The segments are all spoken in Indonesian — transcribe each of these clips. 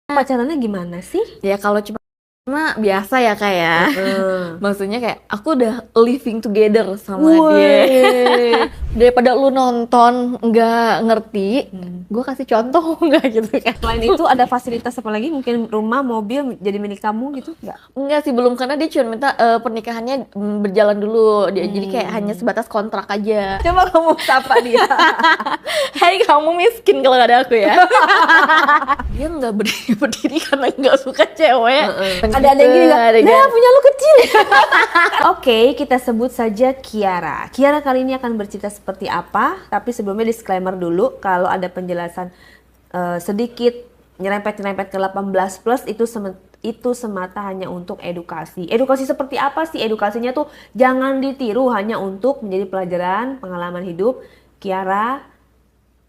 Pacarannya gimana sih? Ya kalau cuma biasa ya kak ya. Maksudnya kayak aku udah living together sama dia. Woi. Daripada lu nonton nggak ngerti, gue kasih contoh nggak gitu kan? Selain itu ada fasilitas apa lagi? Mungkin rumah, mobil jadi milik kamu gitu? Enggak. Enggak sih belum, karena dia cuma minta pernikahannya berjalan dulu. Jadi kayak hanya sebatas kontrak aja. Coba kamu sapa dia. Hai kamu miskin kalau nggak ada aku ya. Dia nggak berdiri karena nggak suka cewek. Ada gini nggak? Ada Nah, punya lu kecil. Oke, kita sebut saja Kiara. Kiara kali ini akan bercerita seperti apa? Tapi sebelumnya disclaimer dulu, kalau ada penjelasan sedikit nyerempet-nyerempet ke 18 plus itu semata hanya untuk edukasi. Edukasi seperti apa sih? Edukasinya tuh jangan ditiru, hanya untuk menjadi pelajaran pengalaman hidup Kiara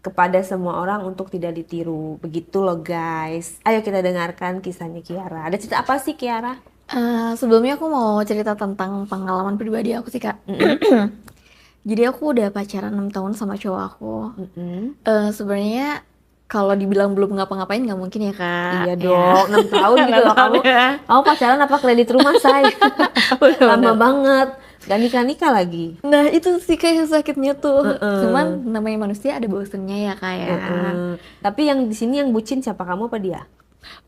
kepada semua orang untuk tidak ditiru. Begitu loh guys. Ayo kita dengarkan kisahnya Kiara. Ada cerita apa sih Kiara? Sebelumnya aku mau cerita tentang pengalaman pribadi aku sih kak. Jadi aku udah pacaran 6 tahun sama cowok aku. Sebenarnya kalau dibilang belum ngapa-ngapain nggak mungkin ya kak. Iya dong, 6 tahun gitu loh kamu. Kamu pacaran apa kredit rumah say? Lama banget. Gak nikah-nikah lagi. Nah itu sih kayak sakitnya tuh. Cuman namanya manusia ada bosennya ya kak ya. Tapi yang di sini yang bucin siapa, kamu apa dia?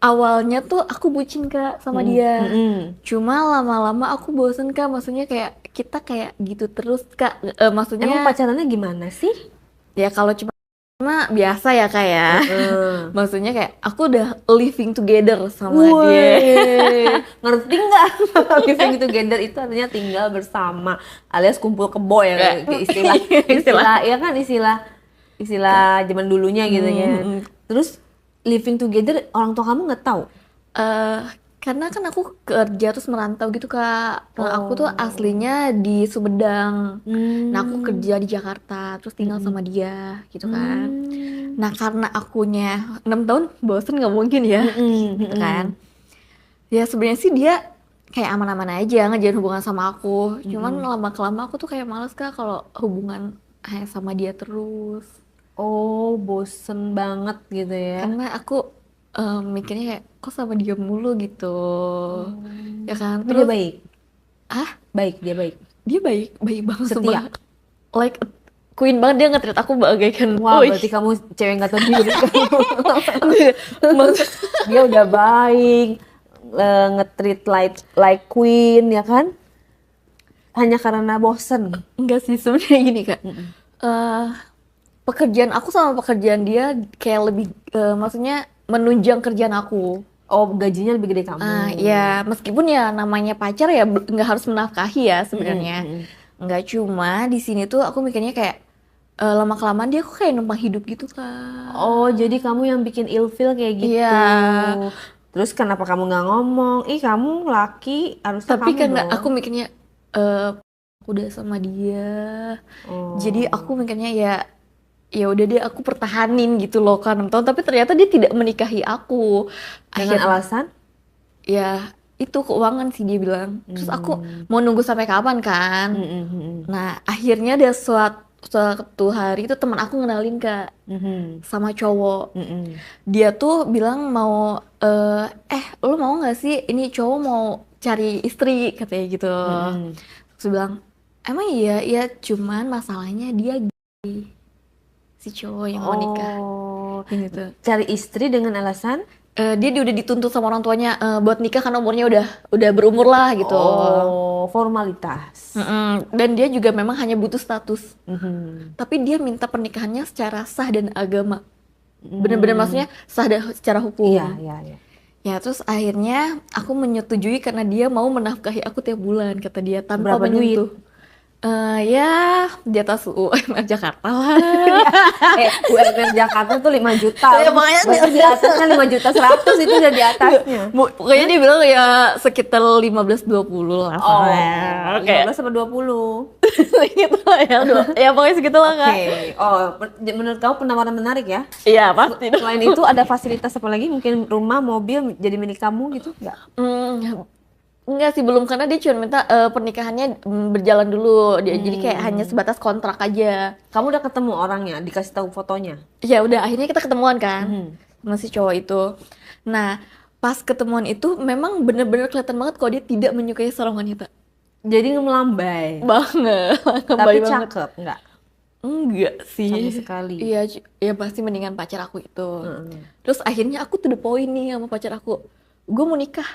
Awalnya tuh aku bucin kak sama dia. Cuma lama-lama aku bosen kak. Maksudnya kayak kita kayak gitu terus kak. Maksudnya Emang pacarannya gimana sih? ya kalau cuma biasa ya kak ya. Maksudnya kayak aku udah living together sama dia. Ngerti nggak? Living together itu artinya tinggal bersama, alias kumpul kebo ya, istilah ya kan, istilah zaman dulunya gitu ya. Terus living together, orang tua kamu nggak tahu? eh Karena kan aku kerja terus merantau gitu kak. Nah, aku tuh aslinya di Sumedang. Nah aku kerja di Jakarta terus tinggal sama dia gitu kan. Nah karena akunya 6 tahun bosen nggak mungkin ya gitu kan. Ya sebenarnya sih dia kayak aman-aman aja ngejalin hubungan sama aku. Cuman lama-kelamaan aku tuh kayak males kak kalau hubungan hanya sama dia terus. Oh, bosen banget gitu ya. Karena aku mikirnya kayak kok sama dia mulu gitu. Ya kan. Tapi dia Terus baik. Baik, dia baik. dia baik baik banget Setia. sumpah. Like a queen banget, dia nge-treat aku bagaikan Wah, berarti kamu cewek nggak tahu diri kamu. Dia udah baik, nge-treat like queen ya kan? Hanya karena bosen. enggak sih sebenarnya gini kak. Eh, Pekerjaan aku sama pekerjaan dia kayak lebih maksudnya menunjang kerjaan aku. Oh, gajinya lebih gede kamu. Ya meskipun ya namanya pacar ya nggak harus menafkahi ya sebenarnya. Nggak, cuma di sini tuh aku mikirnya kayak lama kelamaan dia kok kayak numpang hidup gitu kak. Oh, jadi kamu yang bikin ilfeel kayak gitu. Iya. Terus kenapa kamu nggak ngomong? Ih, kamu laki, harusnya Tapi kamu karena dong. aku mikirnya aku udah sama dia, Oh. jadi aku mikirnya ya ya udah deh aku pertahanin gitu loh kan 6 tahun, tapi ternyata dia tidak menikahi aku. Dengan Akhirnya alasan? ya itu keuangan sih dia bilang. Terus aku mau nunggu sampai kapan kan? Nah akhirnya ada suatu hari itu teman aku ngenalin kak sama cowok. Dia tuh bilang mau lo mau nggak sih ini cowok mau cari istri katanya gitu. Terus dia bilang emang iya ya, cuman masalahnya dia gay, si cowok yang mau nikah Oh, gitu. cari istri dengan alasan? Dia udah dituntut sama orang tuanya buat nikah karena umurnya udah berumur lah gitu. Oh, formalitas. Dan dia juga memang hanya butuh status. Tapi dia minta pernikahannya secara sah dan agama. Bener-bener maksudnya sah dan secara hukum. Iya, iya, iya. Ya terus akhirnya aku menyetujui karena dia mau menafkahi aku tiap bulan kata dia tanpa Berapa duit? menyentuh. Ya di atas UMR Jakarta lah. UMR Jakarta tuh 5 juta. Ya, makanya Berarti di atasnya 5.100.000 itu udah di atasnya. Pokoknya dia bilang ya sekitar 15-20 lah. Oh, Kayak 15 sama 20. gitu lah ya. Ya pokoknya segitu lah kak. Oke. Oh, menurut kamu penawaran menarik ya? Iya pasti dong. Selain itu ada fasilitas apa lagi? Mungkin rumah, mobil jadi milik kamu gitu? Enggak? Enggak sih belum, karena dia cuma minta pernikahannya berjalan dulu. Jadi kayak hanya sebatas kontrak aja. Kamu udah ketemu orangnya, dikasih tahu fotonya? Ya udah akhirnya kita ketemuan kan. sama si cowok itu. Nah, pas ketemuan itu memang bener-bener kelihatan banget kalau dia tidak menyukai seorang wanita. Jadi melambai. Banget, Tapi baik banget. cakep nggak? Enggak Sama sih. sekali. Iya, ya pasti mendingan pacar aku itu. Heeh. Terus akhirnya aku to the point nih sama pacar aku. Gue mau nikah.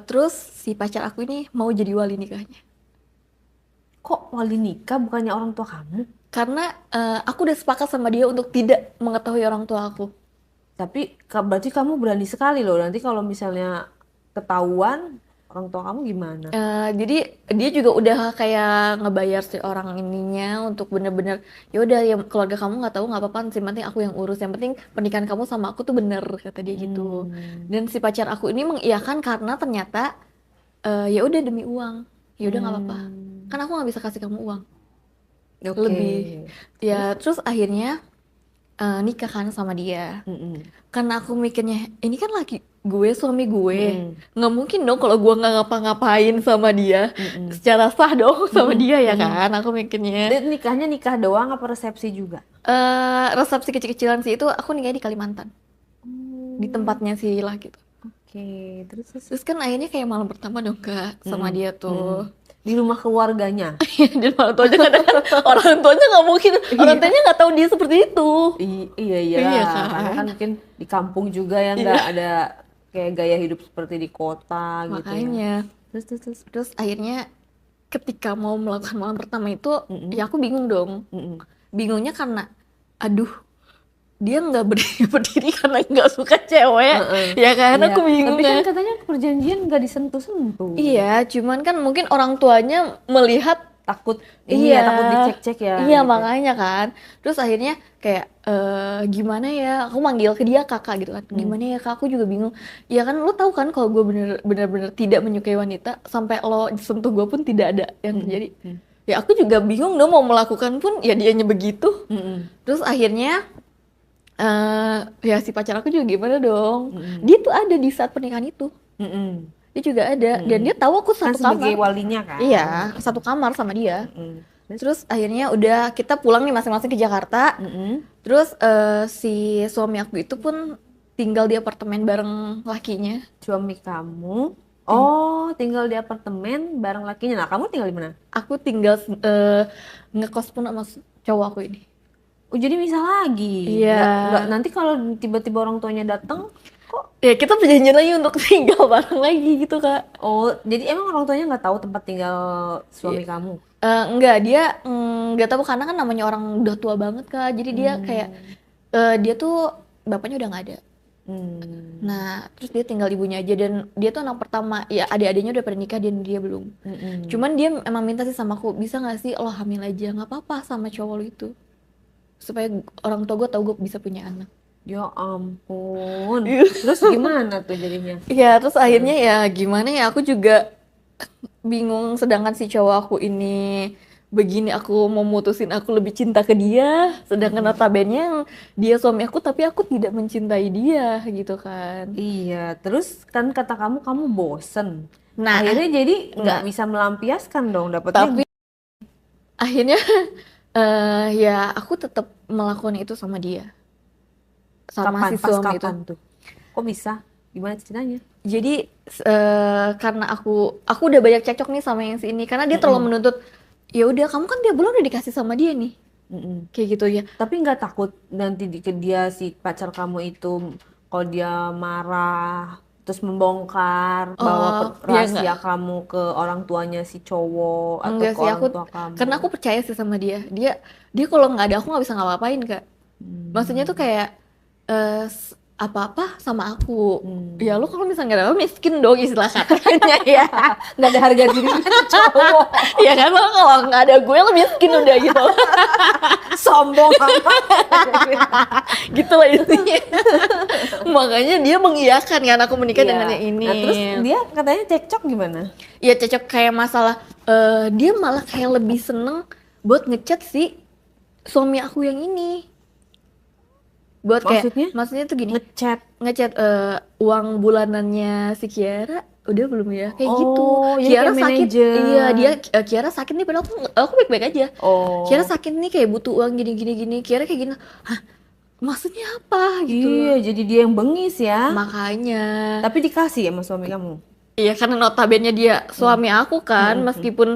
Terus si pacar aku ini mau jadi wali nikahnya. Kok wali nikah bukannya orang tua kamu? Karena aku udah sepakat sama dia untuk tidak mengetahui orang tua aku. Tapi berarti kamu berani sekali loh. Nanti kalau misalnya ketahuan orang tua kamu gimana? Jadi dia juga udah kayak ngebayar si orang ininya untuk bener-bener ya udah ya keluarga kamu nggak tahu nggak apa-apa, sih penting aku yang urus, yang penting pernikahan kamu sama aku tuh bener, kata dia gitu. Dan si pacar aku ini mengiyakan karena ternyata ya udah demi uang, ya udah nggak apa-apa, kan aku nggak bisa kasih kamu uang Oke. lebih. Ya terus akhirnya nikah kan sama dia. Mm-mm. Karena aku mikirnya ini kan laki gue, suami gue, nggak mungkin dong kalau gue nggak ngapa-ngapain sama dia secara sah dong sama dia ya kan, aku mikirnya. Dan nikahnya nikah doang apa resepsi juga? Resepsi kecil-kecilan sih itu aku nikahnya di Kalimantan, di tempatnya si laki tuh. Oke, terus Terus kan akhirnya kayak malam pertama dong kak sama dia tuh. di rumah keluarganya. Dan orang tuanya kadang kan orang tuanya nggak mungkin, orang tuanya nggak tahu dia seperti itu. Iya iya Iya lah. kan? Karena kan mungkin di kampung juga ya nggak ada kayak gaya hidup seperti di kota gitu ya. Makanya. Terus. Terus akhirnya ketika mau melakukan malam pertama itu, ya aku bingung dong. Bingungnya karena, aduh, dia nggak berdiri, berdiri karena nggak suka cewek, ya kan? Iya. Aku bingung Tapi kan kan. katanya perjanjian nggak disentuh-sentuh. Iya, cuman kan mungkin orang tuanya melihat, Takut ini ya, iya, takut dicek-cek ya. iya gitu. makanya kan. Terus akhirnya kayak gimana ya? Aku manggil ke dia kakak gitu kan. Gimana ya kak? Aku juga bingung. Ya kan lo tahu kan kalau gue bener-bener tidak menyukai wanita, sampai lo sentuh gue pun tidak ada yang terjadi. Ya aku juga bingung dong mau melakukan pun ya dianya begitu. Terus akhirnya ya si pacar aku juga gimana dong. Dia tuh ada di saat pernikahan itu. Dia juga ada dan dia tahu aku Kan satu sebagai kamar. walinya kan. Iya, satu kamar sama dia. Terus akhirnya udah kita pulang nih masing-masing ke Jakarta. Terus si suami aku itu pun tinggal di apartemen bareng lakinya. Suami kamu, oh tinggal di apartemen bareng lakinya. Nah kamu tinggal di mana? Aku tinggal ngekos pun sama cowok aku ini. Oh jadi misah lagi. Iya. Nggak, nanti kalau tiba-tiba orang tuanya datang, kok? Ya kita perjanjian lagi untuk tinggal bareng lagi gitu kak. Oh jadi emang orang tuanya nggak tahu tempat tinggal suami kamu? Enggak, dia nggak tahu karena kan namanya orang udah tua banget kak. Jadi dia kayak dia tuh bapaknya udah nggak ada. Nah, terus dia tinggal ibunya aja dan dia tuh anak pertama. Ya adik-adiknya udah pada nikah dan dia belum. Cuman dia emang minta sih sama aku, bisa nggak sih lo hamil aja, nggak apa-apa sama cowok lo itu, supaya orang tua gue tahu gue bisa punya anak. Ya ampun. Terus gimana tuh jadinya? Ya terus akhirnya ya gimana ya, aku juga bingung, sedangkan si cowok aku ini begini, aku mau mutusin aku lebih cinta ke dia, sedangkan notabene dia suami aku tapi aku tidak mencintai dia gitu kan. Iya, terus kan kata kamu bosen. Nah, Akhirnya jadi nggak bisa melampiaskan dong dapetnya. tapi akhirnya ya aku tetap melakukan itu sama dia, sama kapan? si Pas suami itu. kapan tuh? Kok bisa? Gimana ceritanya? Jadi karena aku udah banyak cekcok nih sama yang si ini, karena dia terlalu menuntut. Ya udah, kamu kan tiap bulan udah dikasih sama dia nih, kayak gitu ya. Tapi nggak takut nanti ke dia si pacar kamu itu kalau dia marah terus membongkar bahwa ya rahasia kamu ke orang tuanya si cowok atau Enggak ke sih, orang aku tua kamu? karena aku percaya sih sama dia. Dia kalau nggak ada aku nggak bisa ngapa-ngapain kak. Maksudnya tuh kayak apa-apa sama aku. Ya lu kalau misalnya nggak ada apa, miskin dong istilah katanya ya. Nggak ada harga diri cowok. Ya kan, lo kalau nggak ada gue lo miskin udah gitu. Sombong amat. Gitu lah intinya. Makanya dia mengiyakan kan aku menikah Iya. dengan yang ini. Nah, terus dia katanya cekcok gimana? Ya cocok kayak masalah dia malah kayak lebih seneng buat ngechat si suami aku yang ini. Buat kayak maksudnya tuh gini, ngechat uang bulanannya si Kiara udah belum ya, kayak gitu. jadi Kiara kayak sakit, manajer. iya dia Kiara sakit nih, padahal aku baik-baik aja. Oh. Kiara sakit nih kayak butuh uang gini. Kiara kayak gini, hah maksudnya apa gitu Iya, loh. jadi dia yang bengis ya. Makanya, Tapi dikasih ya sama suami kamu. iya karena notabene dia suami aku kan, Mm-mm. meskipun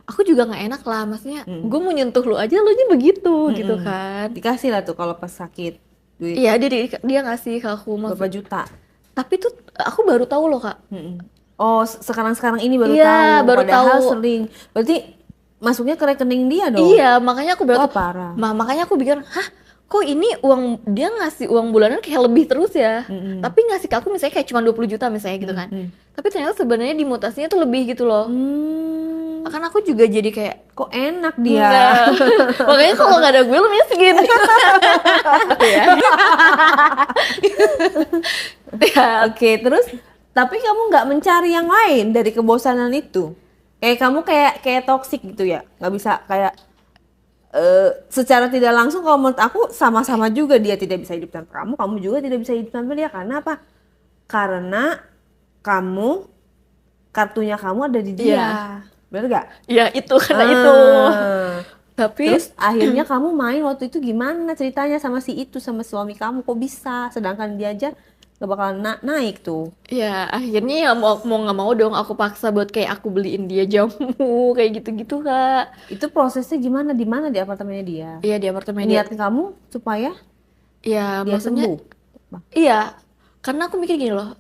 aku juga nggak enak lah, maksudnya Mm. gue mau nyentuh lu aja lu nya begitu gitu Mm-mm. kan. Dikasih lah tuh kalau pas sakit duit Iya dia ngasih ke aku berapa maksud, juta. tapi tuh aku baru tahu loh kak. Mm-mm. Oh, sekarang-sekarang ini baru Iya tahu. baru tahu. Padahal sering. Berarti masuknya ke rekening dia dong. Iya makanya aku baru Wah, tahu. parah. Makanya aku pikir, hah kok ini uang dia ngasih uang bulanan kayak lebih terus ya. Mm-mm. Tapi ngasih ke aku misalnya kayak cuma 20 juta misalnya gitu kan. Mm-mm. Tapi ternyata sebenarnya dimutasinya tuh lebih gitu loh. Hmm, Kan aku juga jadi kayak kok enak dia. enggak. Makanya kalau nggak ada gue lu miskin. Ya. Ya, Oke, terus tapi kamu nggak mencari yang lain dari kebosanan itu? Kayak kamu kayak toksik gitu ya? Nggak bisa kayak secara tidak langsung kalau menurut aku sama-sama juga dia tidak bisa hidup tanpa kamu juga tidak bisa hidup tanpa dia. Karena apa? Karena kamu kartunya kamu ada di dia. Iya. Bener gak? ya itu karena itu. Tapi Terus akhirnya kamu main waktu itu gimana ceritanya sama si itu sama suami kamu kok bisa sedangkan dia aja gak bakalan naik tuh. ya akhirnya ya mau nggak mau dong aku paksa buat kayak aku beliin dia jamu kayak gitu-gitu kak. Itu prosesnya gimana di mana di apartemennya dia? Iya di apartemen dia. Niat kamu supaya Ya dia maksudnya sembuh. iya karena aku mikir gini loh,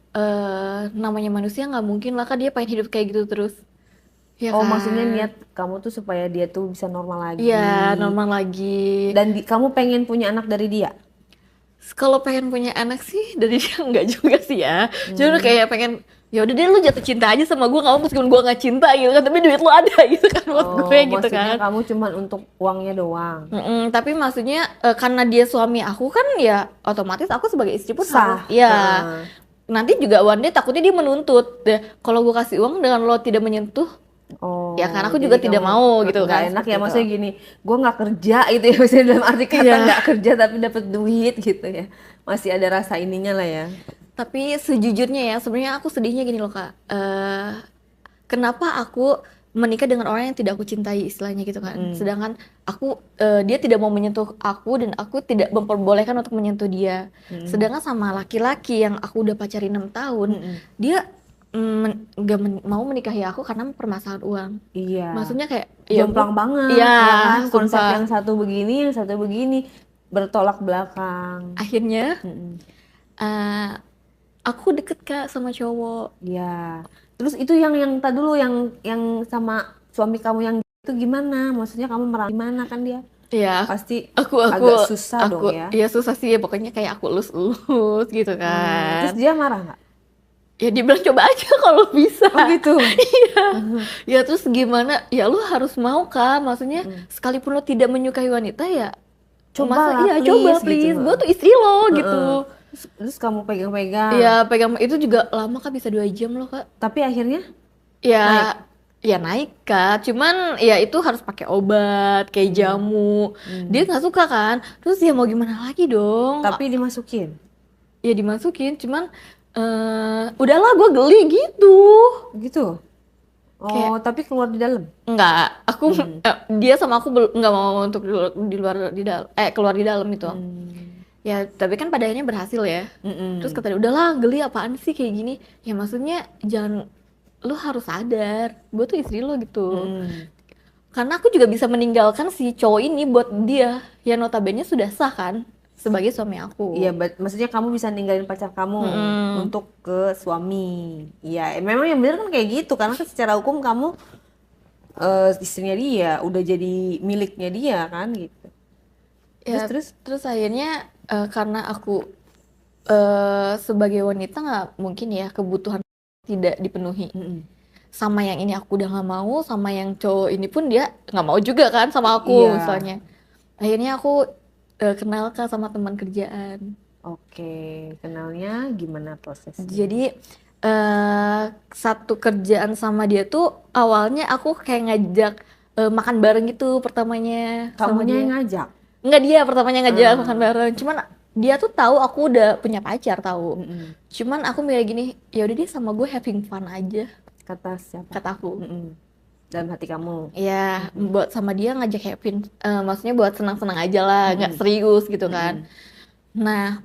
namanya manusia nggak mungkin lah kan dia pengen hidup kayak gitu terus. Ya Oh, kan. maksudnya niat kamu tuh supaya dia tuh bisa normal lagi. Iya normal lagi. Dan kamu pengen punya anak dari dia. Kalau pengen punya anak sih dari dia enggak juga sih ya. Cuma kayak pengen ya udah deh lu jatuh cinta aja sama gue kamu meskipun gue nggak cinta gitu kan tapi duit lu ada gitu kan buat Oh, gue gitu maksudnya kan. kamu cuman untuk uangnya doang. Tapi maksudnya karena dia suami aku kan ya otomatis aku sebagai istri pun Sah. harus ya. Heeh. Nanti juga one day takutnya dia menuntut deh kalau gue kasih uang dengan lo tidak menyentuh. Oh, Ya kan aku jadi juga tidak kamu mau gitu nggak kan, enak seperti ya itu. maksudnya gini, gue nggak kerja gitu ya maksudnya dalam arti kata Iya. nggak kerja tapi dapat duit gitu ya, masih ada rasa ininya lah ya. Tapi sejujurnya ya sebenarnya aku sedihnya gini loh kak. Kenapa aku menikah dengan orang yang tidak aku cintai istilahnya gitu kan. Sedangkan aku dia tidak mau menyentuh aku dan aku tidak memperbolehkan untuk menyentuh dia. Sedangkan sama laki-laki yang aku udah pacarin 6 tahun, dia nggak mau menikahi aku karena permasalahan uang. Iya. Maksudnya kayak ya Jomplang banget, iya, ya kan? Konsep sumpah. yang satu begini, yang satu begini, bertolak belakang. Akhirnya Mm-mm. aku deket kak sama cowok. Iya. Terus itu yang tadi dulu yang sama suami kamu yang itu gimana? Maksudnya kamu merasa gimana kan dia? Ya, Pasti aku agak susah dong ya. ya susah sih ya pokoknya kayak aku elus-elus gitu Terus kan. dia marah nggak? Ya dia bilang coba aja kalau bisa. Oh gitu. Iya. Ya terus gimana? Ya lu harus mau kan. Maksudnya sekalipun lu tidak menyukai wanita ya Cobalah, masa iya please, coba gitu. please. Gue tuh istri lo gitu. Terus kamu pegang-pegang. Ya pegang itu juga lama kak bisa 2 jam loh kak. Tapi akhirnya Ya ya naik kak. Cuman ya itu harus pakai obat kayak jamu. Dia nggak suka kan. Terus ya mau gimana lagi dong? tapi dimasukin. Ya dimasukin. Cuman udahlah gue geli gitu. Gitu. Oh, tapi keluar di dalam. Enggak, aku dia sama aku nggak mau untuk di luar di dalam keluar di dalam itu. Ya, tapi kan pada akhirnya berhasil ya. Terus kata dia, udahlah geli apaan sih kayak gini. Ya maksudnya jangan lu harus sadar, gue tuh istri lo gitu. Karena aku juga bisa meninggalkan si cowok ini buat dia. Ya notabene sudah sah kan sebagai suami aku. Iya, maksudnya kamu bisa ninggalin pacar kamu untuk ke suami. Iya, memang yang benar kan kayak gitu karena kan secara hukum kamu istrinya dia, udah jadi miliknya dia kan gitu. Ya, Terus terus akhirnya karena aku sebagai wanita nggak mungkin ya kebutuhan tidak dipenuhi. Sama yang ini aku udah nggak mau, sama yang cowok ini pun dia nggak mau juga kan sama aku Iya. misalnya. Akhirnya aku kenal kan sama teman kerjaan. Oke, kenalnya gimana prosesnya? Jadi satu kerjaan sama dia tuh awalnya aku kayak ngajak makan bareng gitu pertamanya sama Kamunya dia. yang ngajak. Enggak dia pertamanya ngajak makan bareng. Cuman dia tuh tahu aku udah punya pacar tahu. Cuman aku mikir gini, ya udah dia sama gue having fun aja Kata siapa? kata aku. Dalam hati kamu. Ya buat sama dia ngajak having, maksudnya buat senang-senang aja lah, nggak serius gitu kan. Nah,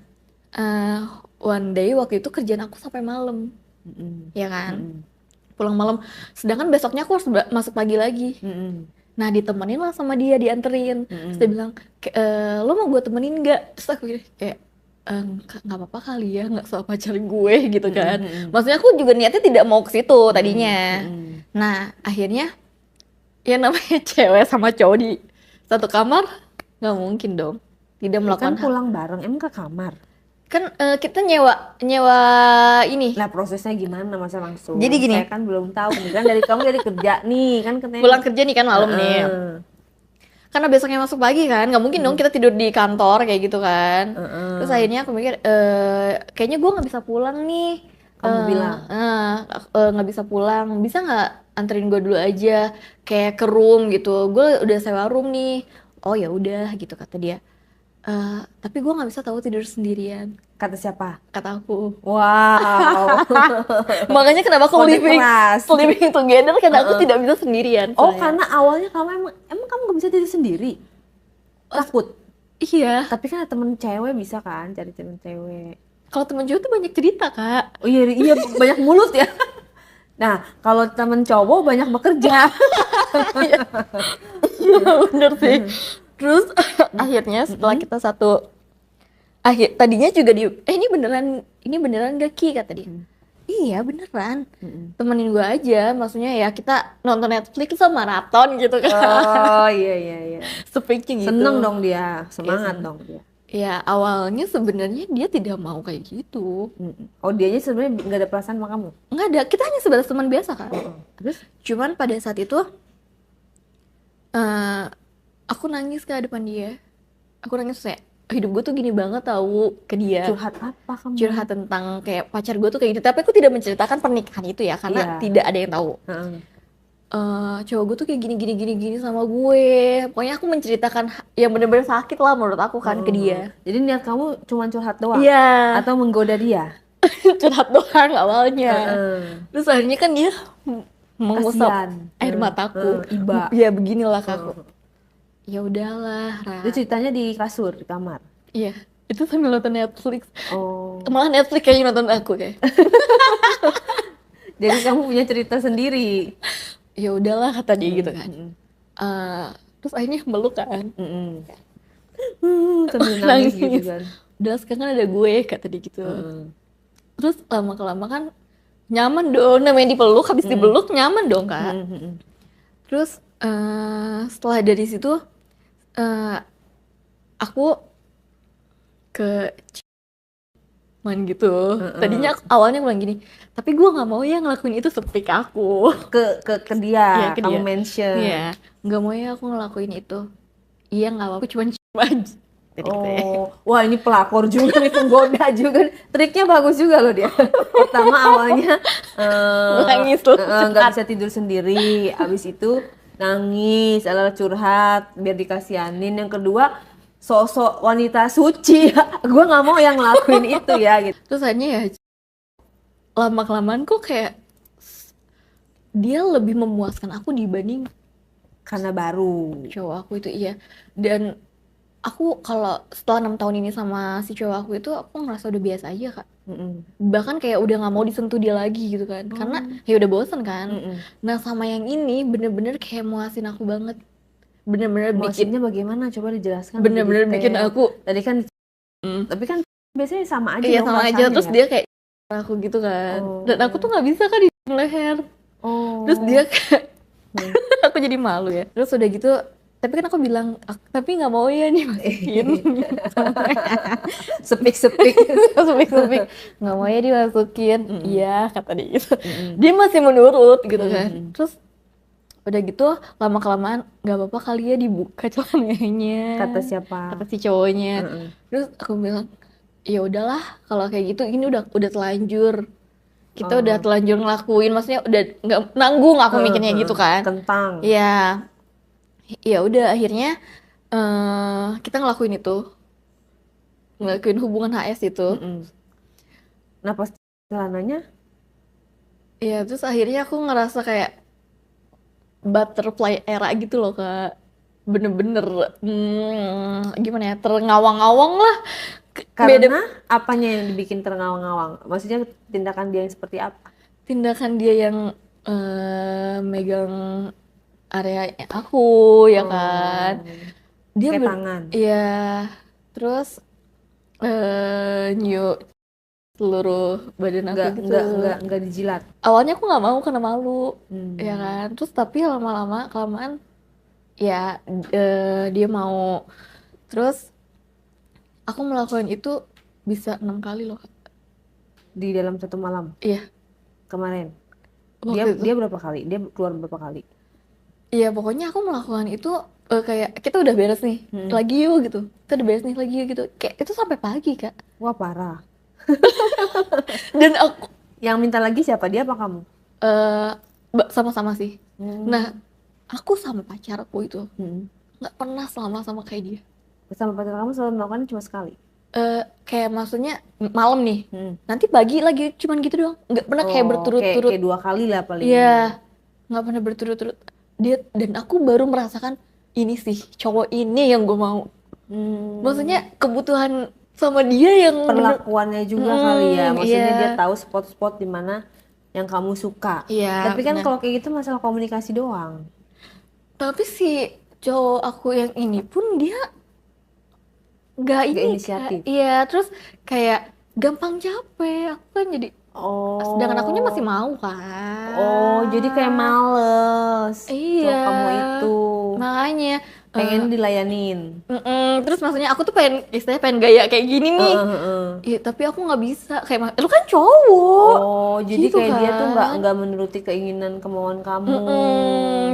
eh, one day waktu itu kerjaan aku sampai malam, Mm-mm. ya kan? Mm-mm. Pulang malam. Sedangkan besoknya aku harus masuk pagi lagi. Mm-mm. Nah, ditemenin lah sama dia, dianterin. Terus dia Mm-mm. bilang, lo mau gue temenin nggak? Terus aku kayak, nggak apa-apa kali ya, nggak soal pacar gue gitu Mm-mm. kan. Mm-mm. Maksudnya aku juga niatnya tidak mau ke situ Mm-mm. tadinya. Mm-mm. Nah, akhirnya ya namanya cewek sama cowok di satu kamar, nggak mungkin dong tidak Ya kan melakukan hal. pulang bareng, emang ke kamar. Kan kita nyewa nyewa ini. Nah prosesnya gimana masa langsung? Jadi gini, Saya kan belum tahu nih kan dari kamu dari kerja nih kan katanya. pulang kerja nih kan malam nih. Heeh. Karena besoknya masuk pagi kan, nggak mungkin dong kita tidur di kantor kayak gitu kan. Terus Heeh. akhirnya aku mikir, kayaknya gue nggak bisa pulang nih. Kamu bilang. Nggak bisa pulang, bisa nggak anterin gue dulu aja, kayak ke room gitu. Gue udah sewa room nih. Oh ya udah gitu kata dia. Tapi gue nggak bisa tahu tidur sendirian, Kata siapa? kata aku. Wow. Makanya kenapa aku Kode living keras. living together, karena aku tidak bisa sendirian. Oh soalnya. karena awalnya kamu emang kamu gak bisa tidur sendiri? Takut? Iya, Tapi kan ada temen cewek bisa kan cari temen cewek. kalau temen cowok tuh banyak cerita kak. Oh iya iya banyak mulut ya. Nah kalau temen cowok banyak bekerja. Iya bener sih. Terus akhirnya setelah kita tadinya juga ini beneran gak Ki, kata dia. Iya beneran, temenin gue aja, maksudnya ya kita nonton Netflix sama maraton gitu kan. Oh iya iya iya. Speaking gitu. Seneng dong dia, semangat seneng. dong dia. Ya awalnya sebenarnya dia tidak mau kayak gitu. Oh dianya sebenarnya nggak ada perasaan sama kamu? Nggak ada, kita hanya sebatas teman biasa kan. Terus? Cuman pada saat itu eh aku nangis ke depan dia. Aku nangis kayak hidup gue tuh gini banget tahu ke dia. Curhat apa kamu? Curhat tentang kayak pacar gue tuh kayak gitu. Tapi aku tidak menceritakan pernikahan itu ya, karena Iya. tidak ada yang tahu. Heeh. Cowok gue tuh kayak gini sama gue. Pokoknya aku menceritakan yang bener-bener sakit lah menurut aku kan ke dia. Jadi niat kamu cuma curhat doang? Iya. Atau menggoda dia? Curhat doang awalnya. Heeh. Terus akhirnya kan dia mengusap Kasian. air mataku. Iba. Ya beginilah aku. Ya udahlah, Ra. Itu ceritanya di kasur, di kamar? Iya, itu sambil nonton Netflix. Oh. Malah Netflix kayaknya nonton aku kayak. Jadi kamu punya cerita sendiri? Ya udahlah kata dia gitu kan. Terus akhirnya meluk kan. Sambil nangis gitu kan? Udah sekarang kan ada gue kata dia gitu. Terus lama-kelama kan nyaman dong, namanya dipeluk, habis dipeluk nyaman dong kak. Terus setelah dari situ aku ke man gitu. Tadinya awalnya bilang gini, tapi gue nggak mau ya ngelakuin itu sepik aku. Ke dia, Iya, ke kamu dia. mention. Iya, nggak mau ya aku ngelakuin itu. Iya nggak apa-apa, cuma cium aja. Jadi gitu ya. Oh, wah ini pelakor juga nih, penggoda juga. Triknya bagus juga loh dia. Pertama awalnya Nangis tuh. nggak bisa tidur sendiri, abis itu nangis, ala curhat biar dikasihanin. Yang kedua sosok wanita suci. Gue nggak mau yang ngelakuin itu ya gitu. Terus akhirnya ya lama-kelamaan kok kayak dia lebih memuaskan aku dibanding Karena baru. cowok aku itu, iya. Dan aku kalau setelah 6 tahun ini sama si cowok aku itu, aku ngerasa udah biasa aja kak. Bahkan kayak udah nggak mau disentuh dia lagi gitu kan, karena ya udah bosen kan. Nah sama yang ini bener-bener kayak muasin aku banget, bener-bener bikin, Muasinnya bagaimana? Coba dijelaskan. bener-bener lebih bikin detail. aku Tadi kan, tapi kan biasanya sama aja iya dong sama aja. rasanya Terus ya? dia kayak aku gitu kan, dan aku tuh nggak bisa kan di leher. Oh. Terus dia kayak aku jadi malu ya. Terus udah gitu, tapi kan aku bilang, tapi nggak mau ya nih masukin. Sepik-sepik. Sepik-sepik, nggak mau ya dimasukin. Iya kata dia gitu. Dia masih menurut gitu kan. Terus udah gitu lama-kelamaan, nggak apa-apa kali ya dibuka celananya. Kata siapa? Kata si cowoknya. Terus aku bilang, ya udahlah kalau kayak gitu, ini udah telanjur. Kita udah telanjur ngelakuin, maksudnya udah nggak nanggung aku mikirnya gitu kan. Kentang. Iya. Ya udah akhirnya kita ngelakuin itu. Ngelakuin hubungan HS itu. Nah pas celananya, Iya, terus akhirnya aku ngerasa kayak butterfly era gitu loh kak. Bener-bener gimana ya, terngawang-ngawang lah Karena apanya yang dibikin terngawang-ngawang? Maksudnya tindakan dia yang seperti apa? tindakan dia yang megang area aku ya kan. Oh, Dia pakai tangan. ya terus nyium seluruh badan aku gitu. Nggak dijilat. Awalnya aku nggak mau karena malu, ya Hmm. kan. Terus tapi lama-lama kelamaan ya dia mau. Terus aku melakukan itu bisa 6 kali loh. Di dalam satu malam Iya, kemarin. Dia waktu itu. dia berapa kali? Dia keluar berapa kali? Iya, pokoknya aku melakukan itu kayak kita udah beres nih, Hmm. lagi yuk gitu. Kita udah beres nih lagi yuk gitu. Kayak itu sampai pagi, Kak. Wah, parah. Dan aku Yang minta lagi siapa? Dia apa kamu? eh sama-sama sih. Hmm. Nah, aku sama pacarku itu Hmm. nggak pernah selama sama kayak dia. Bersama pacar kamu selalu melakukan cuma sekali. Kayak maksudnya malam nih, Hmm. nanti pagi lagi cuman gitu doang. Nggak pernah kayak Oh, berturut-turut. kayak 2 kali lah paling. Iya, nggak pernah berturut-turut. Dia dan aku baru merasakan ini sih cowok ini yang gue mau. Hmm. Maksudnya kebutuhan sama dia yang Perlakuannya juga kali ya. Maksudnya iya. dia tahu spot-spot di mana yang kamu suka. Iya, Tapi kan benar. kalau kayak gitu masalah komunikasi doang. Tapi si cowok aku yang ini pun dia nggak Gak ini Kak. inisiatif. Iya, terus kayak gampang capek. Aku kan jadi sedangkan akunya masih Oh. mau kan. Oh, jadi kayak males. Iya, Cowok kamu itu makanya pengen dilayanin. terus maksudnya aku tuh pengen istilahnya pengen gaya kayak gini nih. Heeh. Iya, tapi aku nggak bisa kayak lu kan cowok. Oh, jadi Gitu kayak dia tuh kan. nggak menuruti keinginan kemauan kamu.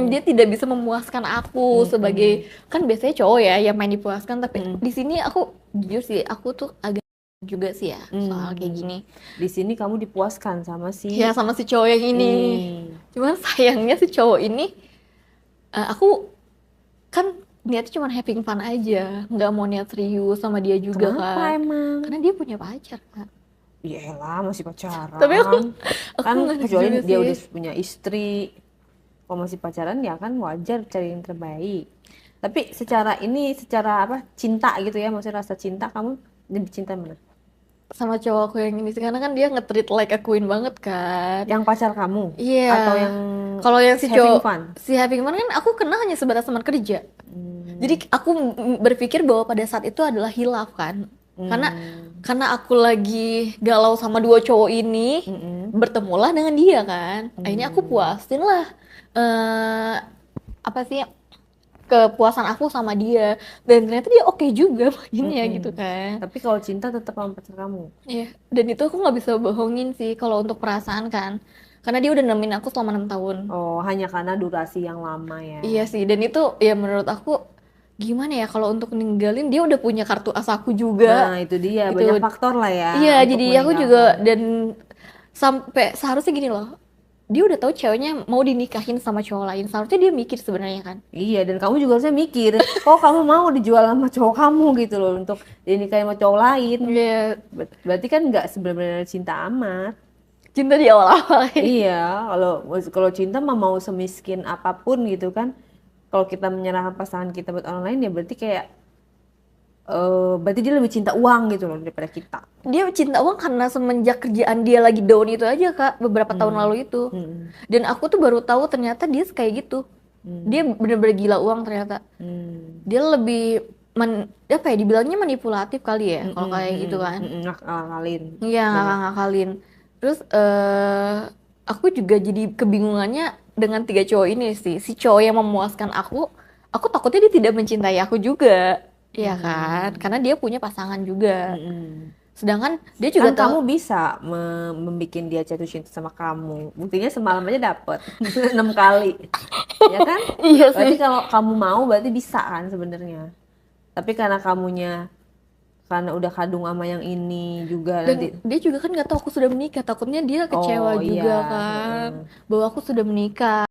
Dia tidak bisa memuaskan aku sebagai kan biasanya cowok ya yang main dipuaskan tapi di sini aku jujur sih aku tuh agak juga sih ya soal kayak gini. Di sini kamu dipuaskan sama si Ya sama si cowok yang ini. Cuman sayangnya si cowok ini aku kan niatnya cuma having fun aja, nggak mau niat serius sama dia juga Kenapa kan. emang? Karena dia punya pacar kan. Yaelah, masih pacaran. Tapi aku Kan nggak kecuali juga dia sih. udah punya istri. Kalau masih pacaran ya kan wajar cari yang terbaik. Tapi secara apa? Cinta gitu ya, maksudnya rasa cinta kamu lebih cinta mana? Sama cowok aku yang ini sih karena kan dia nge-treat like a queen banget kan. Yang pacar kamu? Iya. Atau yang Kalau yang si having cowok fun? si having fun kan aku kenal hanya sebatas teman kerja. Jadi aku berpikir bahwa pada saat itu adalah hilaf kan. Karena aku lagi galau sama dua cowok ini, bertemulah dengan dia kan. Akhirnya aku puasin lah apa sih kepuasan aku sama dia dan ternyata dia oke juga mainnya gitu kan. Tapi kalau cinta tetap sama pacar kamu. Iya, dan itu aku nggak bisa bohongin sih kalau untuk perasaan kan. Karena dia udah nemenin aku selama 6 tahun. Oh, hanya karena durasi yang lama ya. Iya sih, dan itu ya menurut aku gimana ya kalau untuk ninggalin dia udah punya kartu as aku juga. Nah, itu dia. Itu Banyak faktor lah ya iya, untuk jadi aku juga meninggalkan. dan sampai seharusnya gini loh. Dia udah tahu ceweknya mau dinikahin sama cowok lain. Seharusnya dia mikir sebenarnya kan. Iya, dan kamu juga harusnya mikir, kok kamu mau dijual sama cowok kamu gitu loh untuk dinikahin sama cowok lain. Iya, Berarti kan nggak sebenarnya cinta amat. cinta di awal-awal. Iya, kalau cinta mah mau semiskin apapun gitu kan. Kalau kita menyerahkan pasangan kita buat orang lain ya berarti dia lebih cinta uang gitu loh daripada kita. Dia cinta uang karena semenjak kerjaan dia lagi down itu aja Kak, beberapa tahun lalu itu. Dan aku tuh baru tahu ternyata dia kayak gitu. Dia bener-bener gila uang ternyata. Dia lebih apa ya dibilangnya manipulatif kali ya kalau kayak gitu kan. Ngakalin. Iya, ngakalin. Terus aku juga jadi kebingungannya dengan 3 cowok ini sih. Si cowok yang memuaskan aku takutnya dia tidak mencintai aku juga. Iya kan? Karena dia punya pasangan juga. Sedangkan dia juga Kan kamu tahu bisa membuat dia jatuh cinta sama kamu. Buktinya semalam aja dapet 6 kali, ya kan? iya Berarti sih. kalau kamu mau berarti bisa kan sebenarnya. Tapi karena udah kadung sama yang ini juga Dan nanti. dia juga kan nggak tahu aku sudah menikah. Takutnya dia kecewa Oh juga iya. kan bahwa aku sudah menikah.